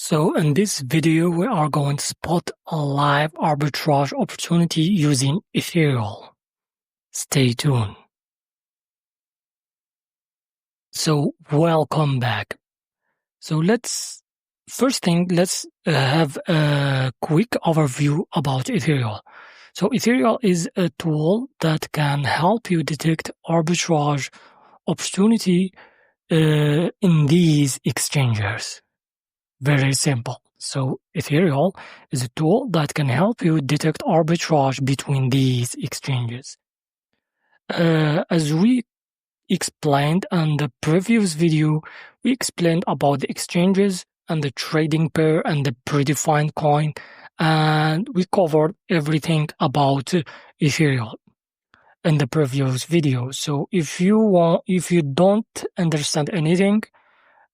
So in this video, we are going to spot a live arbitrage opportunity using ETHEREAL. Stay tuned. So welcome back. So let's have a quick overview about ETHEREAL. So ETHEREAL is a tool that can help you detect arbitrage opportunity in these exchanges. Very simple. So ETHEREAL is a tool that can help you detect arbitrage between these exchanges. As we explained in the previous video, we explained about the exchanges and the trading pair and the predefined coin, and we covered everything about ETHEREAL in the previous video. So if you don't understand anything,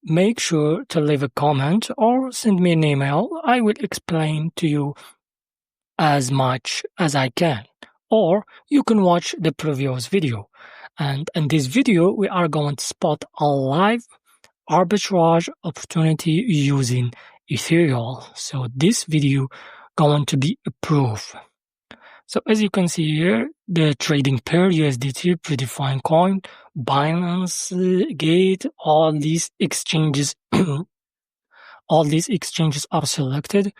make sure to leave a comment or send me an email. I will explain to you as much as I can. Or you can watch the previous video. And in this video, we are going to spot a live arbitrage opportunity using ETHEREAL. So this video going to be a proof. So as you can see here, the trading pair USDT, predefined coin, Binance, Gate, all these exchanges, all these exchanges are selected.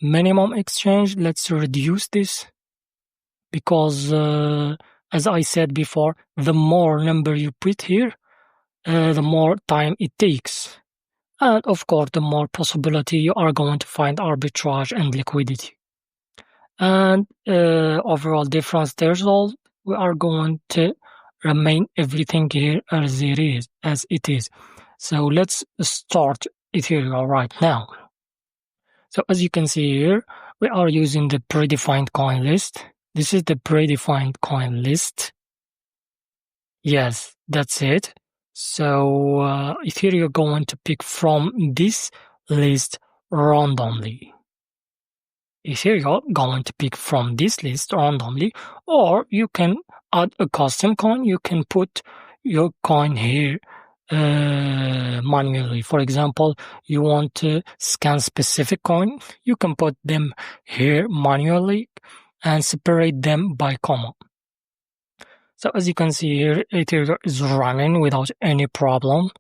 Minimum exchange, let's reduce this because, as I said before, the more number you put here, the more time it takes. And of course, the more possibility you are going to find arbitrage and liquidity. And overall difference threshold, we are going to remain everything here as it is. So let's start ETHEREAL right now. So as you can see here, we are using the predefined coin list. This is the predefined coin list. Yes, that's it. So ETHEREAL going to pick from this list randomly. ETHEREAL going to pick from this list randomly, or you can add a custom coin. You can put your coin here manually. For example, you want to scan specific coin, you can put them here manually and separate them by comma. So as you can see here, ETHEREAL is running without any problem.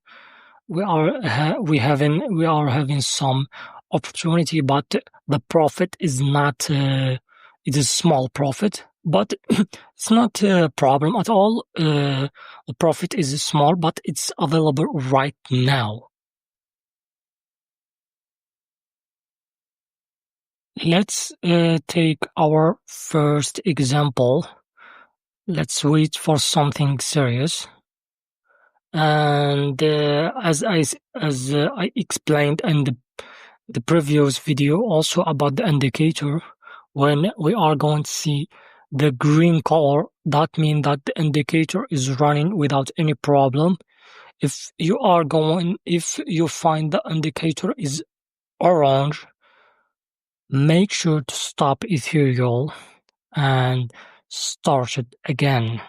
We are having some opportunity, but the profit is not it is a small profit, but it's not a problem at all. The profit is small, but it's available right now. Let's take our first example. Let's wait for something serious. And as I explained in the previous video also about the indicator, when we are going to see the green color, that means that the indicator is running without any problem. If you find the indicator is orange, make sure to stop ETHEREAL and start it again.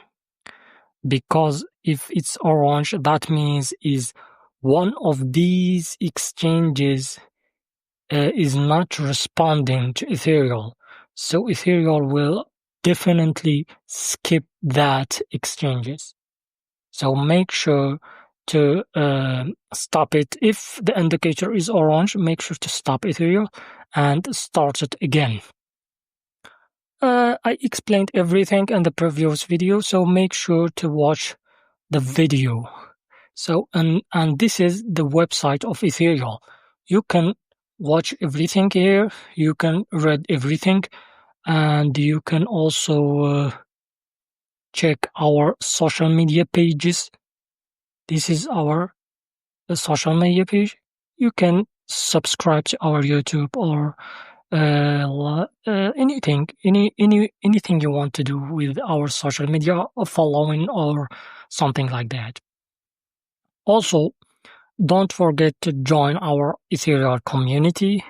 Because if it's orange, that means is one of these exchanges is not responding to ETHEREAL. So ETHEREAL will definitely skip that exchanges. So make sure to stop it. If the indicator is orange, make sure to stop ETHEREAL and start it again. I explained everything in the previous video, so make sure to watch the video. So and this is the website of ETHEREAL. You can watch everything here, you can read everything, and you can also check our social media pages. This is our social media page. You can subscribe to our YouTube or anything you want to do with our social media, or following or something like that. Also, don't forget to join our ETHEREAL community.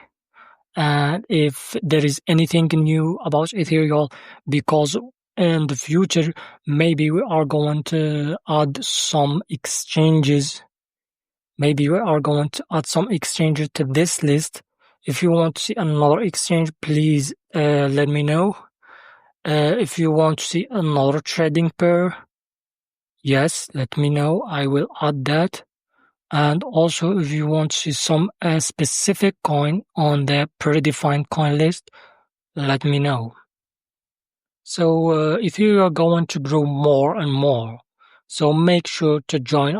And if there is anything new about ETHEREAL, because in the future maybe we are going to add some exchanges. Maybe we are going to add some exchanges to this list. If you want to see another exchange, please let me know. If you want to see another trading pair, yes, let me know. I will add that. And also, if you want to see some specific coin on the predefined coin list, let me know. So if you are going to grow more and more, so make sure to join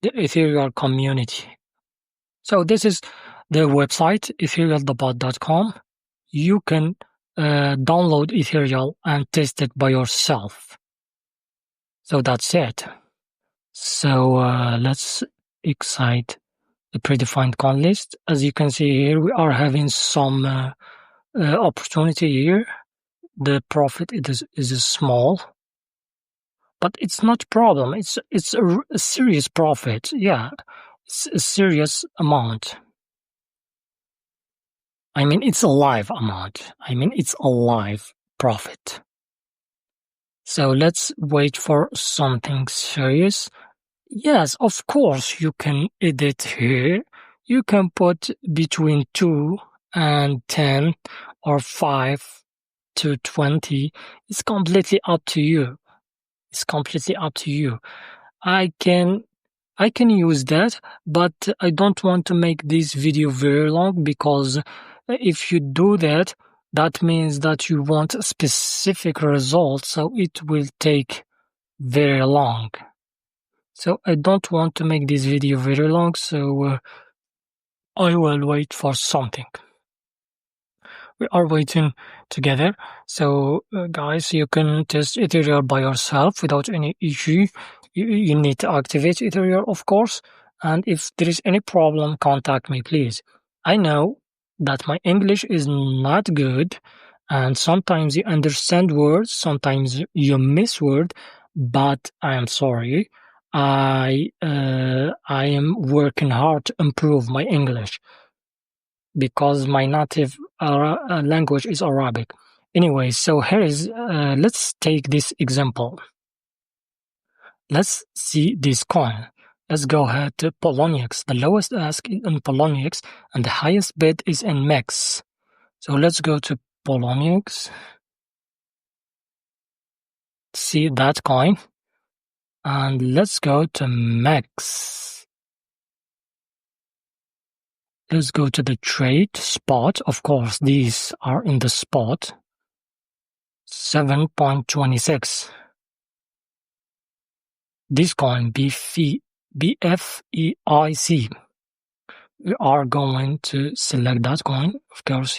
the Ethereal community. So this is the website, etherealthebot.com. You can download Ethereal and test it by yourself. So that's it. So let's excite the predefined coin list. As you can see here, we are having some opportunity here. The profit is small, but it's not a problem. It's a serious profit. Yeah, it's a serious amount. I mean, it's a live amount. I mean, it's a live profit. So let's wait for something serious. Yes, of course, you can edit here. You can put between 2 and 10 or 5 to 20. It's completely up to you. It's completely up to you. I can use that, but I don't want to make this video very long, because if you do that, that means that you want a specific result, so it will take very long. So I don't want to make this video very long, so I will wait for something. We are waiting together. So guys, you can test Ethereal by yourself without any issue. You need to activate Ethereal, of course. And if there is any problem, contact me, please. I know that my English is not good, and sometimes you understand words, sometimes you miss words, but I am sorry. I am working hard to improve my English, because my native language is Arabic. Anyway, so here is, let's take this example. Let's see this coin. Let's go ahead to Poloniex. The lowest ask is in Poloniex, and the highest bid is in MEXC. So let's go to Poloniex. See that coin. And let's go to MEXC. Let's go to the trade spot. Of course, these are in the spot. 7.26. This coin, BFEIC. We are going to select that coin, of course.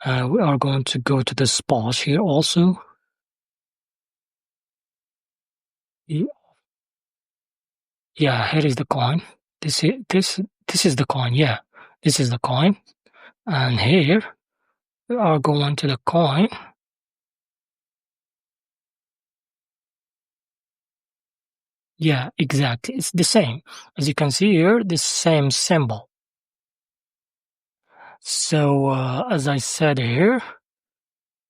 We are going to go to the spot here also. Yeah, here is the coin. This is the coin. Yeah, this is the coin. And here we are going to the coin. Yeah, exactly. It's the same. As you can see here, the same symbol. So as I said here,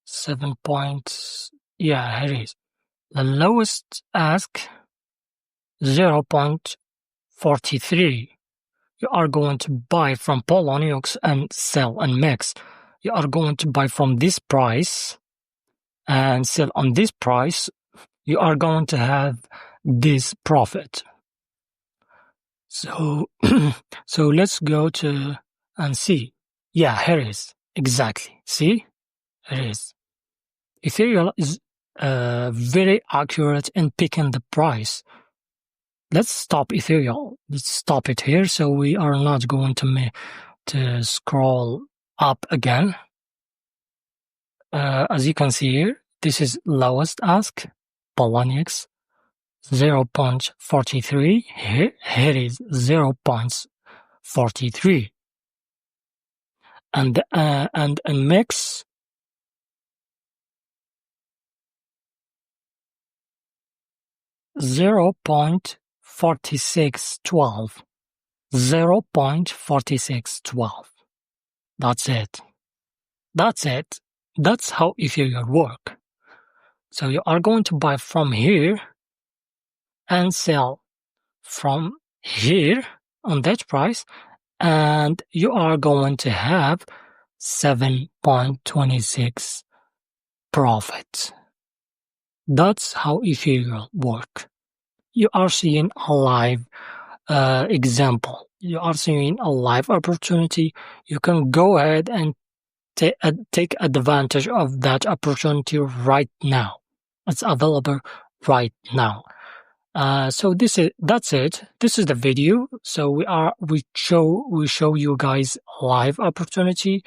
7 points. Yeah, here it is. The lowest ask 0.43. You are going to buy from Poloniex and sell and MEXC. You are going to buy from this price and sell on this price. You are going to have this profit. So, so let's go to and see. Yeah, here it is. Exactly. See? Here it is. Ethereal is very accurate in picking the price. Let's stop Ethereal. Let's stop it here, so we are not going to scroll up again. As you can see here, this is lowest ask, Poloniex, 0.43. Here is 0.43. And MEXC, $0.4612. 0.4612. That's it. That's it. That's how Ethereal work. So you are going to buy from here and sell from here on that price, and you are going to have 7.26 profit. That's how Ethereal work. You are seeing a live example. You are seeing a live opportunity. You can go ahead and take advantage of that opportunity right now. It's available right now. So that's it. This is the video. So we show you guys live opportunity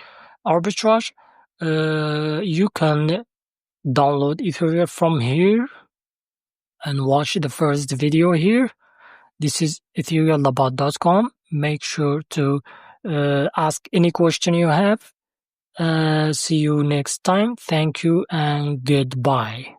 arbitrage. You can download Ethereal from here and watch the first video here. This is etherealthebot.com. Make sure to ask any question you have. See you next time. Thank you and goodbye.